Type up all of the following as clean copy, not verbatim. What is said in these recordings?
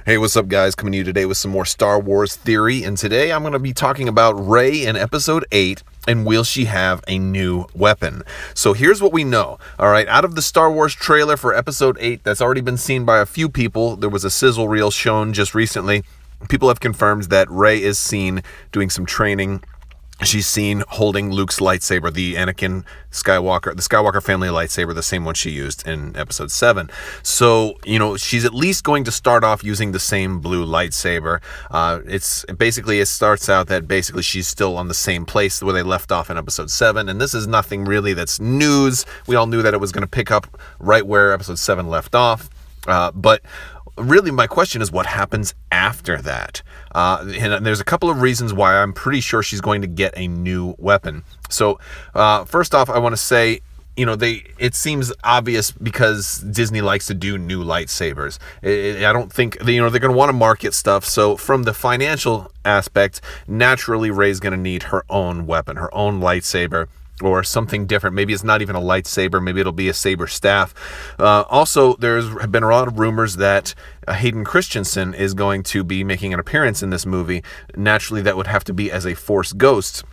Hey, what's up, guys? Coming to you today with some more Star Wars theory, and today I'm going to be talking about Rey in Episode 8, and will she have a new weapon? So here's what we know, all right? Out of the Star Wars trailer for Episode 8 that's already been seen by a few people, there was a Sizzle Reel shown just recently. People have confirmed that Rey is seen doing some training. She's seen holding Luke's lightsaber, the Anakin Skywalker, the Skywalker family lightsaber, the same one she used in Episode 7. So, she's at least going to start off using the same blue lightsaber. It starts out that basically she's still on the same place where they left off in Episode 7. And this is nothing really that's news. We all knew that it was going to pick up right where Episode 7 left off. But really, my question is what happens after that? And there's a couple of reasons why I'm pretty sure she's going to get a new weapon. So, first off, I want to say, it seems obvious because Disney likes to do new lightsabers. I don't think, they're going to want to market stuff. So from the financial aspect, naturally, Rey's going to need her own weapon, her own lightsaber, or something different. Maybe it's not even a lightsaber. Maybe it'll be a saber staff. Also, there's been a lot of rumors that Hayden Christensen is going to be making an appearance in this movie. Naturally, that would have to be as a Force ghost.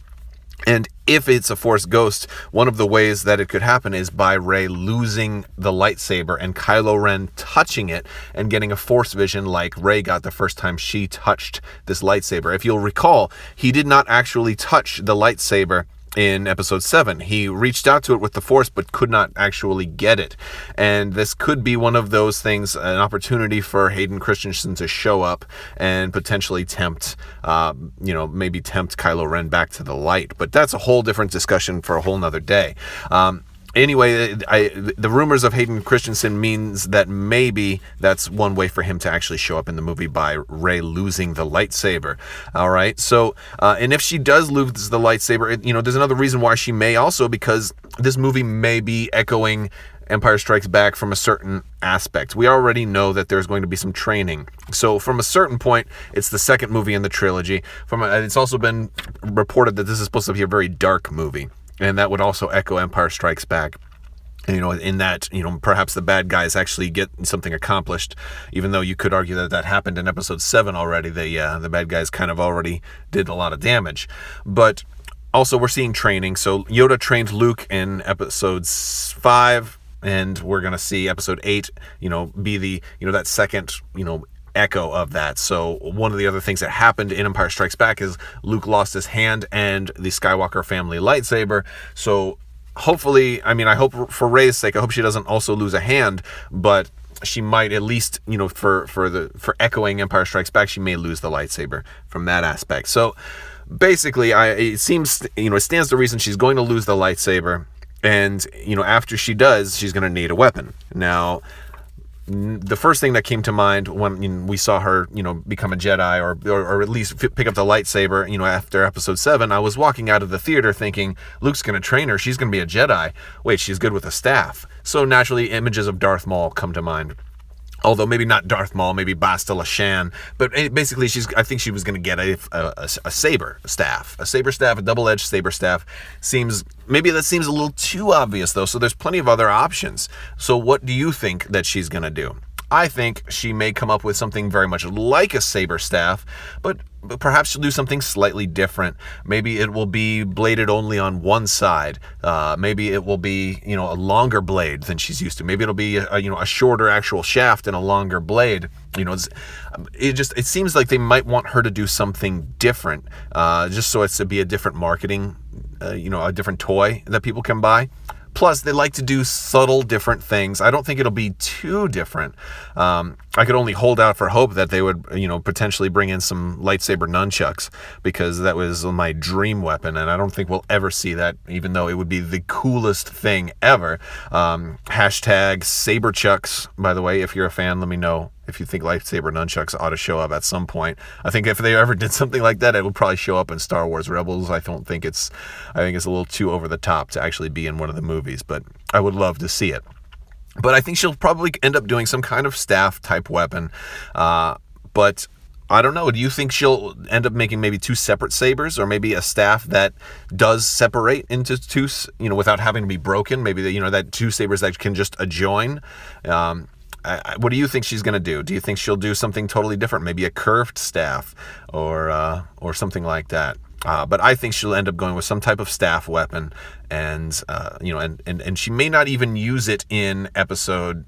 And if it's a Force ghost, one of the ways that it could happen is by Rey losing the lightsaber and Kylo Ren touching it and getting a Force vision like Rey got the first time she touched this lightsaber. If you'll recall, he did not actually touch the lightsaber in Episode 7. He reached out to it with the Force, but could not actually get it. And this could be one of those things, an opportunity for Hayden Christensen to show up and potentially tempt Kylo Ren back to the light. But that's a whole different discussion for a whole nother day. Anyway, the rumors of Hayden Christensen means that maybe that's one way for him to actually show up in the movie, by Rey losing the lightsaber. All right. So, and if she does lose the lightsaber, there's another reason why she may also, because this movie may be echoing Empire Strikes Back from a certain aspect. We already know that there's going to be some training. So from a certain point, it's the second movie in the trilogy. It's also been reported that this is supposed to be a very dark movie. And that would also echo Empire Strikes Back. In that, perhaps the bad guys actually get something accomplished, even though you could argue that happened in Episode 7 already. The bad guys kind of already did a lot of damage. But also we're seeing training. So Yoda trained Luke in Episode 5, and we're going to see Episode 8, be the, that second, echo of that. So one of the other things that happened in Empire Strikes Back is Luke lost his hand and the Skywalker family lightsaber. So hopefully, I hope for Rey's sake, I hope she doesn't also lose a hand, but she might at least, for echoing Empire Strikes Back, she may lose the lightsaber from that aspect. So basically, it seems, it stands to reason she's going to lose the lightsaber, and, after she does, she's going to need a weapon. Now, the first thing that came to mind when we saw her, become a Jedi, or at least pick up the lightsaber, after Episode 7, I was walking out of the theater thinking, Luke's going to train her. She's going to be a Jedi. Wait, she's good with a staff. So naturally, images of Darth Maul come to mind. Although maybe not Darth Maul, maybe Basta Lashan. But basically, I think she was going to get a saber staff. A saber staff, a double-edged saber staff. Maybe that seems a little too obvious, though. So there's plenty of other options. So what do you think that she's going to do? I think she may come up with something very much like a saber staff, but perhaps she'll do something slightly different. Maybe it will be bladed only on one side. Maybe it will be, a longer blade than she's used to. Maybe it'll be a shorter actual shaft and a longer blade. It seems like they might want her to do something different, just so it's to be a different marketing, a different toy that people can buy. Plus, they like to do subtle different things. I don't think it'll be too different. I could only hold out for hope that they would, potentially bring in some lightsaber nunchucks, because that was my dream weapon, and I don't think we'll ever see that, even though it would be the coolest thing ever. Hashtag Saberchucks, by the way. If you're a fan, let me know if you think lightsaber nunchucks ought to show up at some point. I think if they ever did something like that, it would probably show up in Star Wars Rebels. I think it's a little too over the top to actually be in one of the movies, but I would love to see it. But I think she'll probably end up doing some kind of staff type weapon. But I don't know. Do you think she'll end up making maybe two separate sabers, or maybe a staff that does separate into two, without having to be broken? Maybe that two sabers that can just adjoin. what do you think she's going to do? Do you think she'll do something totally different? Maybe a curved staff or something like that. But I think she'll end up going with some type of staff weapon, and and she may not even use it in episode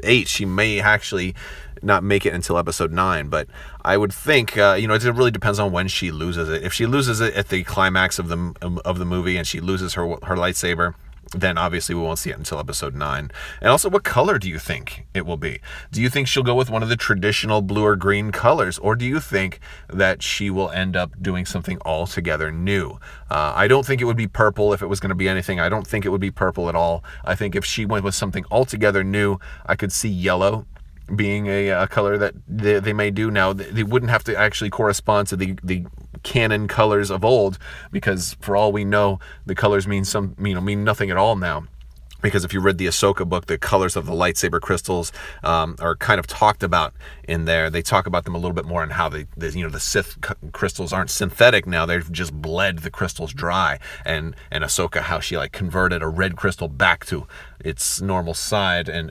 8. She may actually not make it until episode 9, but I would think it really depends on when she loses it. If she loses it at the climax of the movie and she loses her lightsaber, then obviously we won't see it until episode 9. And also, what color do you think it will be? Do you think she'll go with one of the traditional blue or green colors, or do you think that she will end up doing something altogether new? I don't think it would be purple if it was going to be anything. I don't think it would be purple at all. I think if she went with something altogether new, I could see yellow being a color that they may do. Now, they wouldn't have to actually correspond to the canon colors of old, because for all we know, the colors mean nothing at all now. Because if you read the Ahsoka book, the colors of the lightsaber crystals are kind of talked about in there. They talk about them a little bit more, and how the Sith crystals aren't synthetic now; they've just bled the crystals dry. And Ahsoka, how she converted a red crystal back to its normal side, and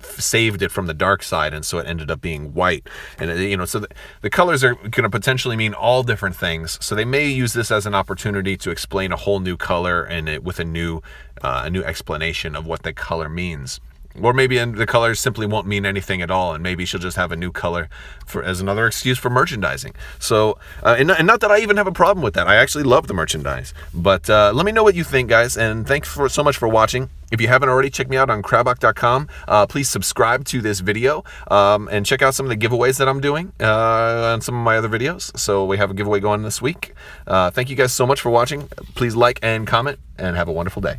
saved it from the dark side, and so it ended up being white. And so the colors are going to potentially mean all different things. So they may use this as an opportunity to explain a whole new color, and with a new explanation of what the color means. Or maybe the colors simply won't mean anything at all, and maybe she'll just have a new color as another excuse for merchandising. So, and not that I even have a problem with that. I actually love the merchandise. But let me know what you think, guys, and thanks so much for watching. If you haven't already, check me out on Crabbok.com. Please subscribe to this video, and check out some of the giveaways that I'm doing on some of my other videos. So we have a giveaway going this week. Thank you guys so much for watching. Please like and comment, and have a wonderful day.